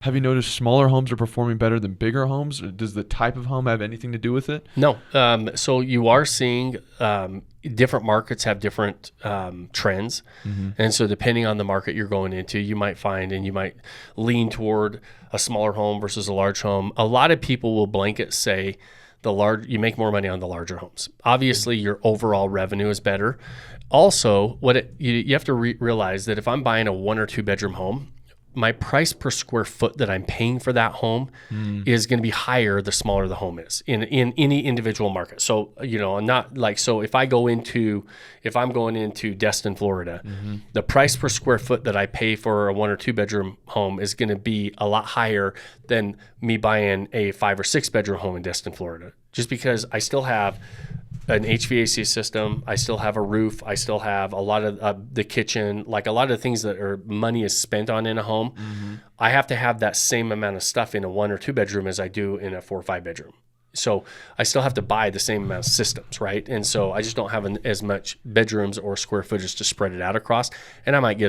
Have you noticed smaller homes are performing better than bigger homes? Does the type of home have anything to do with it? No. So you are seeing different markets have different trends. And so depending on the market you're going into, you might find and you might lean toward a smaller home versus a large home. A lot of people will blanket say you make more money on the larger homes. Obviously, your overall revenue is better. Also, you have to realize that if I'm buying a 1 or 2 bedroom home, my price per square foot that I'm paying for that home is going to be higher the smaller the home is in any individual market. So, not like, so if I'm going into Destin, Florida, the price per square foot that I pay for a 1 or 2 bedroom home is going to be a lot higher than me buying a 5 or 6 bedroom home in Destin, Florida, just because I still have an HVAC system, I still have a roof, I still have a lot of the kitchen, like a lot of the things that money is spent on in a home. I have to have that same amount of stuff in a 1 or 2 bedroom as I do in a 4 or 5 bedroom. So I still have to buy the same amount of systems, right? And so I just don't have as much bedrooms or square footage to spread it out across. And I might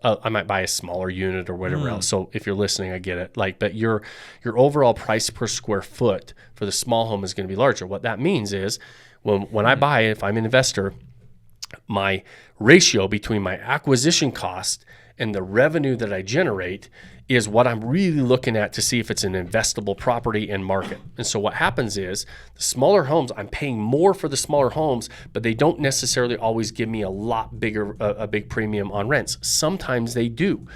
I might buy a smaller unit or whatever else. So if you're listening, I get it. But your overall price per square foot for the small home is going to be larger. What that means is, when I buy, if I'm an investor, my ratio between my acquisition cost and the revenue that I generate is what I'm really looking at to see if it's an investable property and market. And so what happens is the smaller homes, I'm paying more for the smaller homes, but they don't necessarily always give me a big premium on rents. Sometimes they do.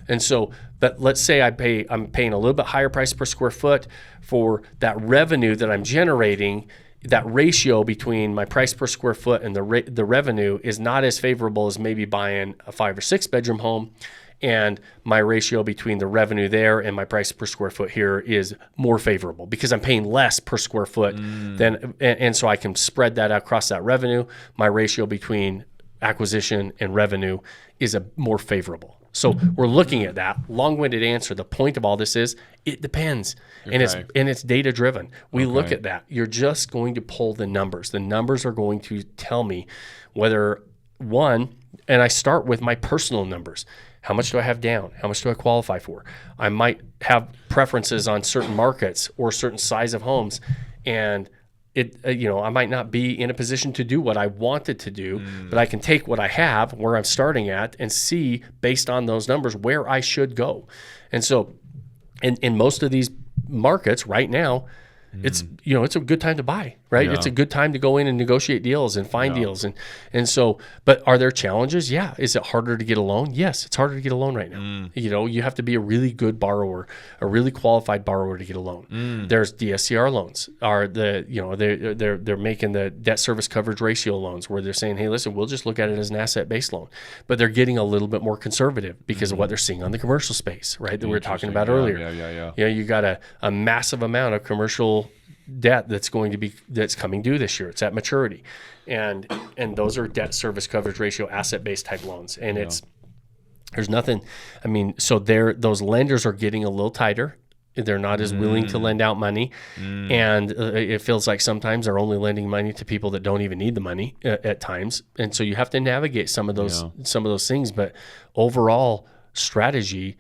And so, but let's say I'm paying a little bit higher price per square foot for that revenue that I'm generating. That ratio between my price per square foot and the revenue is not as favorable as maybe buying a 5 or 6 bedroom home, and my ratio between the revenue there and my price per square foot here is more favorable because I'm paying less per square foot and so I can spread that across that revenue. My ratio between acquisition and revenue is more favorable. So we're looking at that. Long-winded answer. The point of all this is it depends. Okay. And it's data driven. We look at that. You're just going to pull the numbers. The numbers are going to tell me whether and I start with my personal numbers. How much do I have down? How much do I qualify for? I might have preferences on certain markets or certain size of homes, and I might not be in a position to do what I wanted to do, but I can take what I have, where I'm starting at, and see based on those numbers where I should go. And so in most of these markets right now, it's a good time to buy, right? Yeah. It's a good time to go in and negotiate deals and find deals. And so, but are there challenges? Yeah. Is it harder to get a loan? Yes, it's harder to get a loan right now. You have to be a really good borrower, a really qualified borrower to get a loan. There's DSCR loans they're making the debt service coverage ratio loans where they're saying, hey, listen, we'll just look at it as an asset-based loan, but they're getting a little bit more conservative because of what they're seeing on the commercial space, right? That we were talking about earlier. Yeah. You got a massive amount of commercial debt that's coming due this year. It's at maturity, and those are debt service coverage ratio asset-based type loans, and there's nothing. I mean, so those lenders are getting a little tighter. They're not as willing to lend out money, and it feels like sometimes they're only lending money to people that don't even need the money at times, and so you have to navigate some of those things. But overall strategy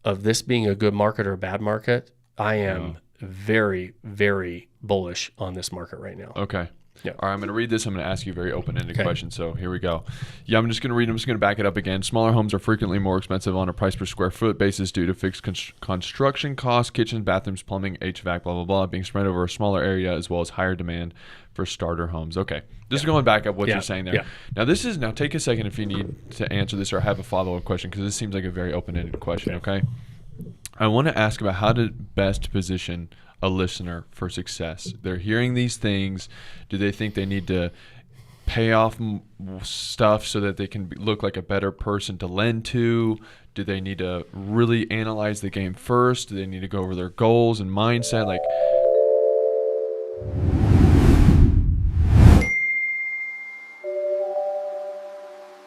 of this being a good market or a bad market, I am very, very bullish on this market right now. Okay. Yeah. All right, I'm going to read this. I'm going to ask you a very open-ended question. So here we go. Yeah, I'm just going to read. I'm just going to back it up again. Smaller homes are frequently more expensive on a price per square foot basis due to fixed construction costs, kitchens, bathrooms, plumbing, HVAC, blah, blah, blah, being spread over a smaller area, as well as higher demand for starter homes. Okay. Just going back up what you're saying there. Yeah. Now take a second if you need to answer this or have a follow-up question, because this seems like a very open-ended question, okay? I want to ask about how to best position a listener for success. They're hearing these things. Do they think they need to pay off stuff so that they can look like a better person to lend to? Do they need to really analyze the game first? Do they need to go over their goals and mindset?